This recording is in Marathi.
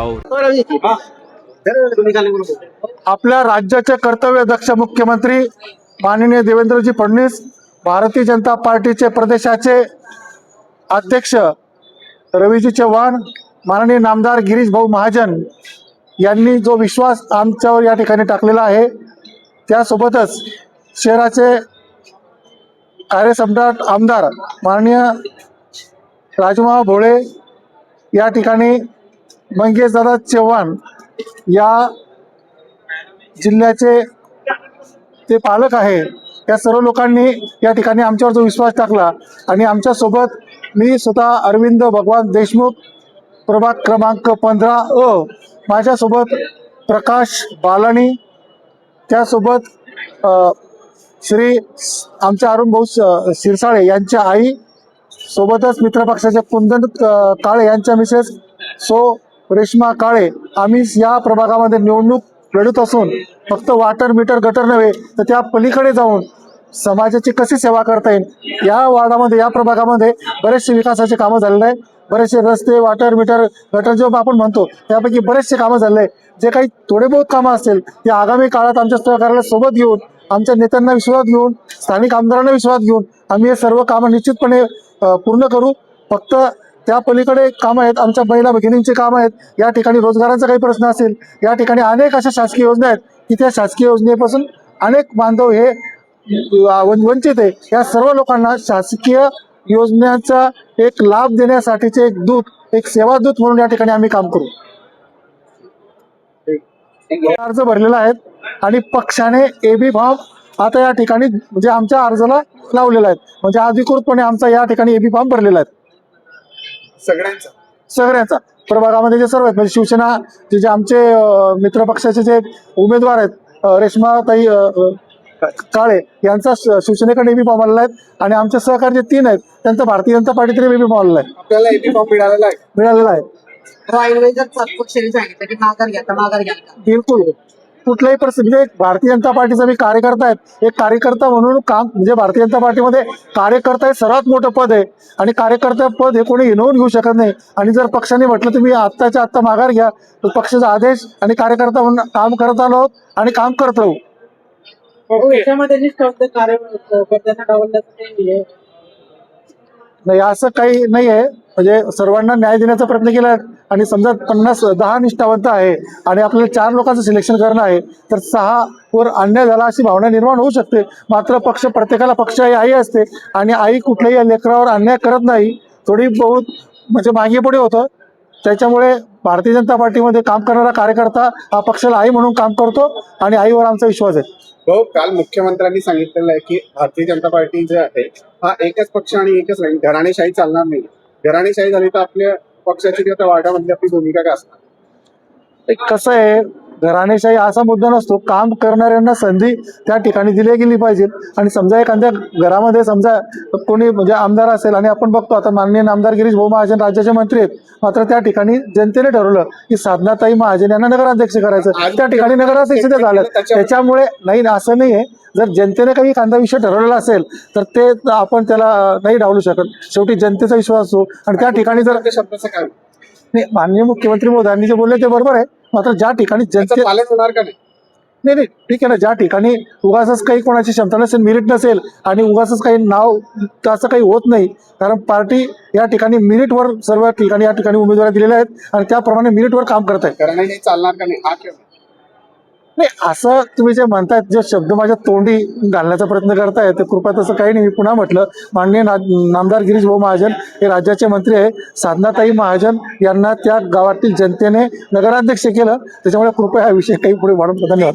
राऊत। आपल्या राज्याचे कर्तव्यदक्ष मुख्यमंत्री माननीय देवेंद्रजी फडणवीस, भारतीय जनता पार्टीचे प्रदेशाचे अध्यक्ष रवीजी चव्हाण, माननीय नामदार गिरीश भाऊ महाजन यांनी जो विश्वास आमच्यावर या ठिकाणी टाकलेला आहे, त्यासोबतच शहराचे कार्यसम्राट आमदार माननीय राजूमामा भोळे या ठिकाणी, मंगेशदादा चव्हाण या जिल्ह्याचे ते पालक आहे, या सर्व लोकांनी या ठिकाणी आमच्यावर जो विश्वास टाकला आणि आमच्यासोबत मी स्वतः अरविंद भगवान देशमुख, प्रभाग क्रमांक 15 माझ्यासोबत प्रकाश बालाणी, त्यासोबत श्री आमच्या अरुण भाऊ शिरसाळे यांच्या आई, सोबतच मित्रपक्षाचे कुंदन काळे यांच्या मिसेस रेश्मा काळे, आम्ही या प्रभागामध्ये निवडणूक लढत असून फक्त वॉटर मीटर गटर नव्हे तर त्या पलीकडे जाऊन समाजाची कशी सेवा करता येईल, या वार्डामध्ये या प्रभागामध्ये बरेचसे विकासाचे कामं झालेले आहे, बरेचसे रस्ते, वॉटर मीटर गटर जे आपण म्हणतो त्यापैकी बरेचसे कामं झाले आहे. जे काही थोडे बहुत कामं असतील ते आगामी काळात आमच्या सहकार्याला सोबत घेऊन, आमच्या नेत्यांना विश्वासात घेऊन, स्थानिक आमदारांना विश्वासात घेऊन आम्ही हे सर्व कामं निश्चितपणे पूर्ण करू. फक्त त्या पलीकडे कामं आहेत, आमच्या महिला भगिनींची कामं आहेत, या ठिकाणी रोजगाराचा काही प्रश्न असेल, या ठिकाणी अनेक अशा शासकीय योजना आहेत की त्या शासकीय योजनेपासून अनेक बांधव हे वंचित आहे. या सर्व लोकांना शासकीय योजनेचा एक लाभ देण्यासाठीचे एक दूत, एक सेवा दूत म्हणून या ठिकाणी आम्ही काम करू. अर्ज भरलेला आहे आणि पक्षाने एबी फॉर्म आता या ठिकाणी म्हणजे आमच्या अर्जाला लावलेला आहे, म्हणजे अधिकृतपणे आमचा या ठिकाणी एबी फॉर्म भरलेला आहे सगळ्यांचा प्रभागामध्ये जे सर्व आहेत, म्हणजे शिवसेना जे आमचे मित्र पक्षाचे जे उमेदवार आहेत, रेश्माताई काळे यांचा शिवसेनेकडे एबी फॉर्म आलेला आहे आणि आमचे सहकारी जे 3 आहेत त्यांचा भारतीय जनता पार्टीकडे एबी फॉर्म आलेला आहे. आपल्याला एबी फॉर्म मिळालेला आहे. बिलकुल कुठल्याही परिस्थिती भारतीय जनता पार्टीचा मी कार्यकर्ता आहे, एक कार्यकर्ता म्हणून काम, म्हणजे भारतीय जनता पार्टीमध्ये कार्यकर्ता हे सर्वात मोठं पद आहे आणि कार्यकर्ता पद हे कोणी हिणवून घेऊ शकत नाही. आणि जर पक्षाने म्हटलं तुम्ही आत्ताच्या आत्ता माघार घ्या, तर पक्षाचा आदेश आणि कार्यकर्ता म्हणून काम करत आलो आहोत आणि काम करत राहू. नाही असं काही नाही आहे, म्हणजे सर्वांना न्याय देण्याचा प्रयत्न केला आणि समजा 10 निष्ठावंत आहे आणि आपल्याला 4 लोकांचं सिलेक्शन करणं आहे तर 6 वर अन्याय झाला अशी भावना निर्माण होऊ शकते. मात्र पक्ष, प्रत्येकाला पक्ष आई असते आणि आई कुठल्याही लेकरावर अन्याय करत नाही, थोडी बहुत म्हणजे मागे पुढे होतं. त्याच्यामुळे भारतीय जनता पार्टीमध्ये काम करणारा कार्यकर्ता हा पक्षाला आई म्हणून काम करतो आणि आईवर आमचा विश्वास आहे. हो, काल मुख्यमंत्र्यांनी सांगितलेलं आहे की भारतीय जनता पार्टी जे आहे हा एकच पक्ष आणि एकच राहील, घराणेशाही चालणार नाही. घराणेशाही झाली तर आपल्या पक्षाची त्या वार्डामधली आपली भूमिका काय असणार? कसं आहे, घराणेशाही असा मुद्दा नसतो, काम करणाऱ्यांना संधी त्या ठिकाणी दिली गेली पाहिजे. आणि समजा एखाद्या घरामध्ये समजा कोणी म्हणजे आमदार असेल आणि आपण बघतो आता माननीय नामदार गिरीश भाऊ महाजन राज्याचे मंत्री आहेत, मात्र त्या ठिकाणी जनतेने ठरवलं की साधनाताई महाजन यांना नगराध्यक्ष करायचं, त्या ठिकाणी नगराध्यक्ष ते झालं. त्याच्यामुळे नाही, असं नाही आहे, जर जनतेने काही एखादा विषय ठरवलेला असेल तर ते आपण त्याला नाही डावलू शकत. शेवटी जनतेचा विश्वास असतो आणि त्या ठिकाणी जर शब्दाचं काय नाही, माननीय मुख्यमंत्री मोदयांनी जे बोलले ते बरोबर आहे, मात्र ज्या ठिकाणी जनते पालन होणार का नाही, ठीक आहे ना, ज्या ठिकाणी उगाचच काही कोणाची क्षमता नसेल, मेरिट नसेल आणि उगाचच काही नाव असं काही होत नाही, कारण पार्टी या ठिकाणी मेरिटवर सर्व ठिकाणी या ठिकाणी उमेदवारी दिलेल्या आहेत आणि त्याप्रमाणे मेरिटवर काम करत आहे. घराणेशाही चालणार का नाही हा केव्हा? नाही, असं तुम्ही जे म्हणतायत, जे शब्द माझ्या तोंडी घालण्याचा प्रयत्न करताय ते कृपया तसं काही नाही. मी पुन्हा म्हटलं, माननीय नामदार गिरीश भाऊ महाजन हे राज्याचे मंत्री आहे, साधनाताई महाजन यांना त्या गावातील जनतेने नगराध्यक्ष केलं, त्याच्यामुळे कृपया हा विषय काही पुढे वाढवून. धन्यवाद.